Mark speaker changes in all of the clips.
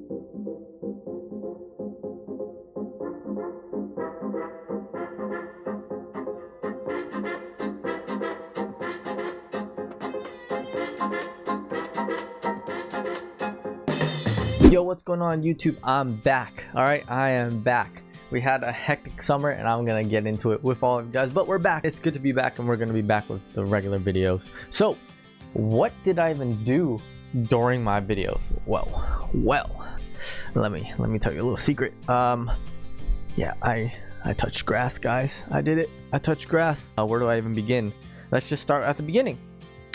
Speaker 1: Yo, what's going on YouTube? I'm back. All right, I am back. We had a hectic summer and I'm gonna get into it with all of you guys, but we're back. It's good to be back, and we're gonna be back with the regular videos. So what did I even do during my videos? Well, let me tell you a little secret. Yeah, I touched grass, guys. I did it. I touched grass. Where do I even begin? Let's just start at the beginning.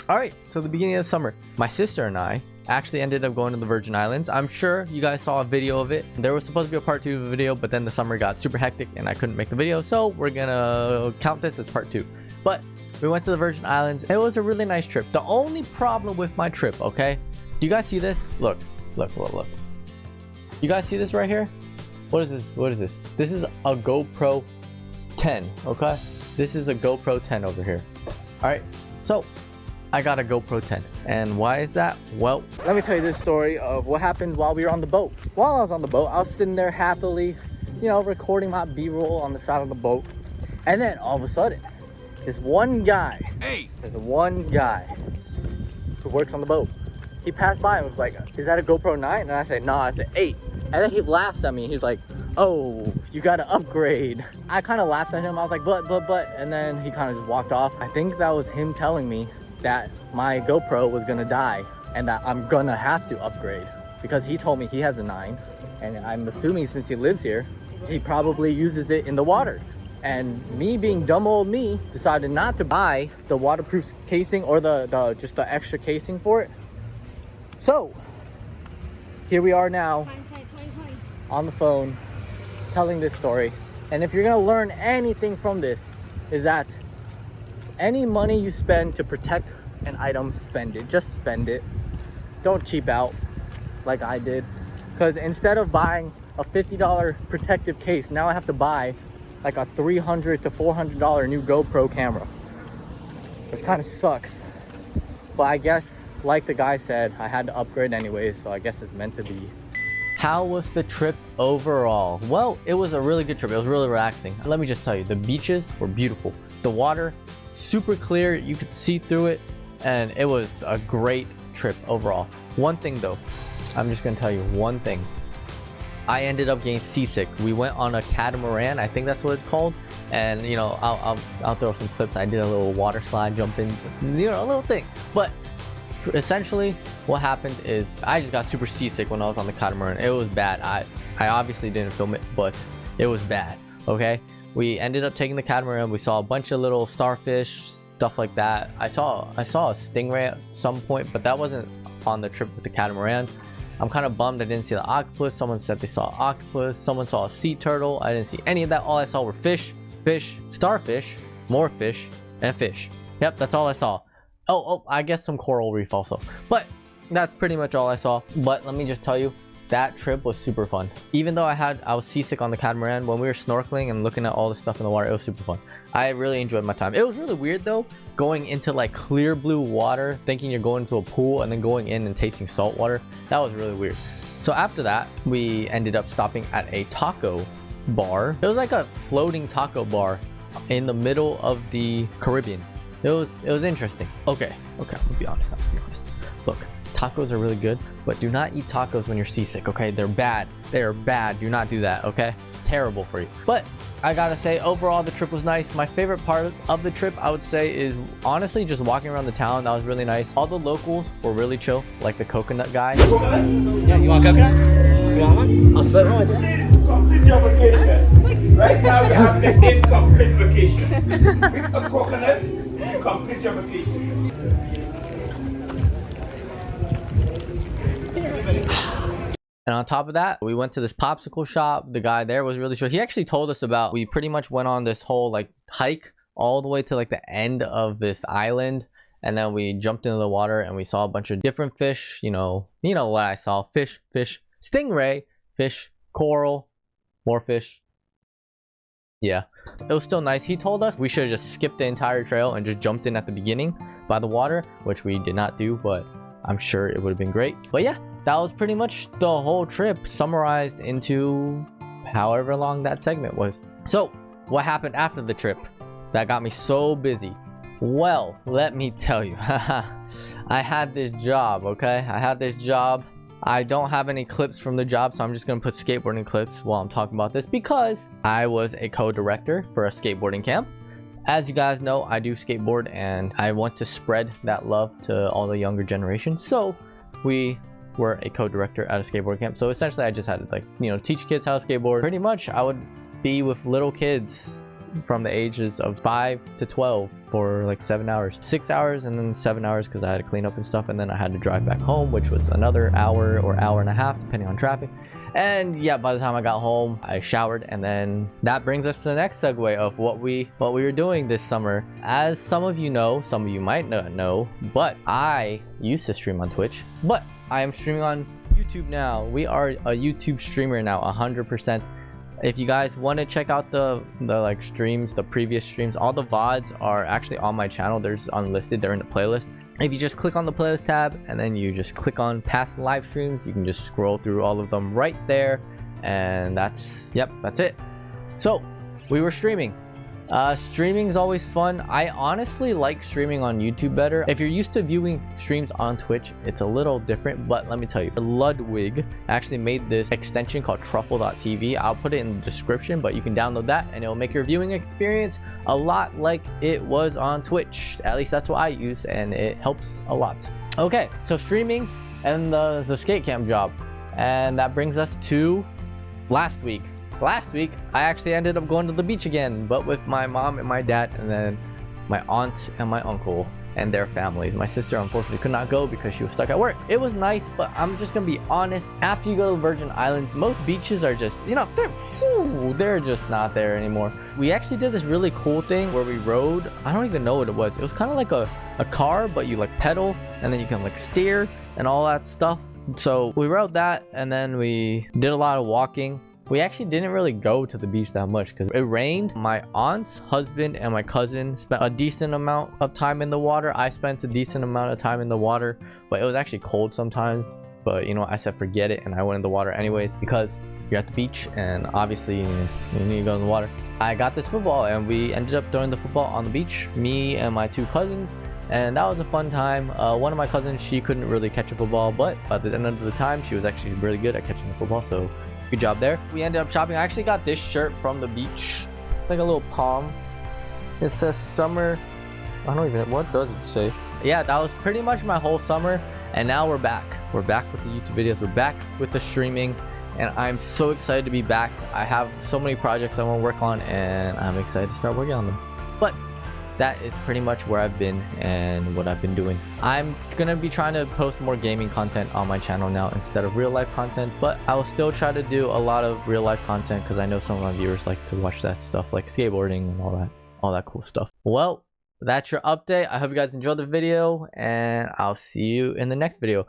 Speaker 1: All right, so the beginning of the summer, my sister and I actually ended up going to the Virgin Islands. I'm sure you guys saw a video of it. There was supposed to be a part 2 of the video, but then the summer got super hectic and I couldn't make the video, so we're gonna count this as part 2. But we went to the Virgin Islands. It was a really nice trip. The only problem with my trip, okay, do you guys see this? Look. You guys see this right here? What is this? This is a GoPro 10. Okay, this is a GoPro 10 over here. All right, so I got a GoPro 10. And why is that? Well, let me tell you this story of what happened while we were on the boat. While I was on the boat, I was sitting there happily, you know, recording my B-roll on the side of the boat. And then all of a sudden, there's one guy who works on the boat. He passed by and was like, "Is that a GoPro 9? And I said, "No, it's an 8. And then he laughs at me. He's like, "Oh, you gotta upgrade." I kind of laughed at him. I was like, but. And then he kind of just walked off. I think that was him telling me that my GoPro was gonna die and that I'm gonna have to upgrade, because he told me he has a 9, and I'm assuming since he lives here, he probably uses it in the water. And me being dumb old me decided not to buy the waterproof casing or just the extra casing for it. So here we are now on the phone telling this story. And if you're gonna learn anything from this, is that any money you spend to protect an item, spend it. Just spend it. Don't cheap out like I did. Because instead of buying a $50 protective case, now I have to buy like a $300 to $400 new GoPro camera, which kind of sucks. But I guess, like the guy said, I had to upgrade anyways, so I guess it's meant to be. How was the trip overall? Well, it was a really good trip. It was really relaxing. Let me just tell you, the beaches were beautiful. The water, super clear, you could see through it, and it was a great trip overall. One thing though, I'm just gonna tell you one thing. I ended up getting seasick. We went on a catamaran, I think that's what it's called, and you know, I'll throw some clips. I did a little water slide, jump in, you know, a little thing. But essentially what happened is I just got super seasick when I was on the catamaran. It was bad. I obviously didn't film it, but it was bad. Okay, we ended up taking the catamaran. We saw a bunch of little starfish, stuff like that. I saw a stingray at some point, but that wasn't on the trip with the catamaran. I'm kind of bummed I didn't see the octopus. Someone said they saw an octopus. Someone saw a sea turtle. I didn't see any of that. All I saw were fish, starfish, more fish, and fish. Yep, that's all I saw. Oh, I guess some coral reef also. But that's pretty much all I saw. But let me just tell you, that trip was super fun. Even though I was seasick on the catamaran, when we were snorkeling and looking at all the stuff in the water, it was super fun. I really enjoyed my time. It was really weird though, going into like clear blue water, thinking you're going to a pool, and then going in and tasting salt water. That was really weird. So after that, we ended up stopping at a taco bar. It was like a floating taco bar in the middle of the Caribbean. It was interesting. Okay, I'm gonna be honest. Look, tacos are really good, but do not eat tacos when you're seasick, okay? They're bad. They are bad. Do not do that, okay? Terrible for you. But I gotta say, overall, the trip was nice. My favorite part of the trip, I would say, is honestly just walking around the town. That was really nice. All the locals were really chill, like the coconut guy.
Speaker 2: Yeah, you want coconut? You want one? I'll split one.
Speaker 3: Complete your vacation. Right now we're having an incomplete vacation. With a coconut, you complete your vacation.
Speaker 1: And on top of that, we went to this popsicle shop. The guy there was really chill. He actually told us about, we pretty much went on this whole like hike all the way to like the end of this island, and then we jumped into the water and we saw a bunch of different fish. You know what I saw: fish, stingray, fish, coral, more fish. Yeah, it was still nice. He told us we should have just skipped the entire trail and just jumped in at the beginning by the water, which we did not do, but I'm sure it would have been great. But yeah, that was pretty much the whole trip summarized into however long that segment was. So what happened after the trip that got me so busy? Well, let me tell you. I had this job, okay? I had this job. I don't have any clips from the job, so I'm just gonna put skateboarding clips while I'm talking about this because I was a co-director for a skateboarding camp. As you guys know, I do skateboard and I want to spread that love to all the younger generation. So we were a co-director at a skateboard camp. So essentially I just had to, like, you know, teach kids how to skateboard. Pretty much I would be with little kids from the ages of 5 to 12 for like 7 hours, 6 hours, and then 7 hours because I had to clean up and stuff, and then I had to drive back home, which was another hour or hour and a half depending on traffic. And yeah, by the time I got home, I showered, and then that brings us to the next segue of what we were doing this summer. As some of you know, some of you might not know, but I used to stream on Twitch, but I am streaming on YouTube now. We are a YouTube streamer now, 100%. If you guys want to check out the like streams, the previous streams, all the VODs are actually on my channel. They're just unlisted, they're in the playlist. If you just click on the playlist tab and then you just click on past live streams, you can just scroll through all of them right there, and that's it. So we were streaming. Streaming is always fun. I honestly like streaming on YouTube better. If you're used to viewing streams on Twitch, it's a little different, but let me tell you, Ludwig actually made this extension called truffle.tv. I'll put it in the description, but you can download that and it'll make your viewing experience a lot like it was on Twitch. At least that's what I use, and it helps a lot. Okay, so streaming and the skate camp job, and that brings us to last week. Last week, I actually ended up going to the beach again, but with my mom and my dad, and then my aunt and my uncle and their families. My sister unfortunately could not go because she was stuck at work. It was nice, but I'm just gonna be honest. After you go to the Virgin Islands, most beaches are just, you know, they're just not there anymore. We actually did this really cool thing where we rode. I don't even know what it was. It was kind of like a car, but you like pedal and then you can like steer and all that stuff. So we rode that, and then we did a lot of walking. We actually didn't really go to the beach that much because it rained. My aunt's husband and my cousin spent a decent amount of time in the water. I spent a decent amount of time in the water, but it was actually cold sometimes. But you know, I said forget it, and I went in the water anyways because you're at the beach and obviously you need to go in the water. I got this football and we ended up throwing the football on the beach, me and my two cousins, and that was a fun time. One of my cousins, she couldn't really catch a football, but at the end of the time she was actually really good at catching the football, so good job there. We ended up shopping. I actually got this shirt from the beach. It's like a little palm. It says summer. I don't even, what does it say? Yeah, that was pretty much my whole summer, and now we're back. We're back with the YouTube videos. We're back with the streaming, and I'm so excited to be back. I have so many projects I want to work on, and I'm excited to start working on them. But that is pretty much where I've been and what I've been doing. I'm gonna be trying to post more gaming content on my channel now instead of real life content, but I will still try to do a lot of real life content because I know some of my viewers like to watch that stuff, like skateboarding and all that cool stuff. Well, that's your update. I hope you guys enjoyed the video, and I'll see you in the next video.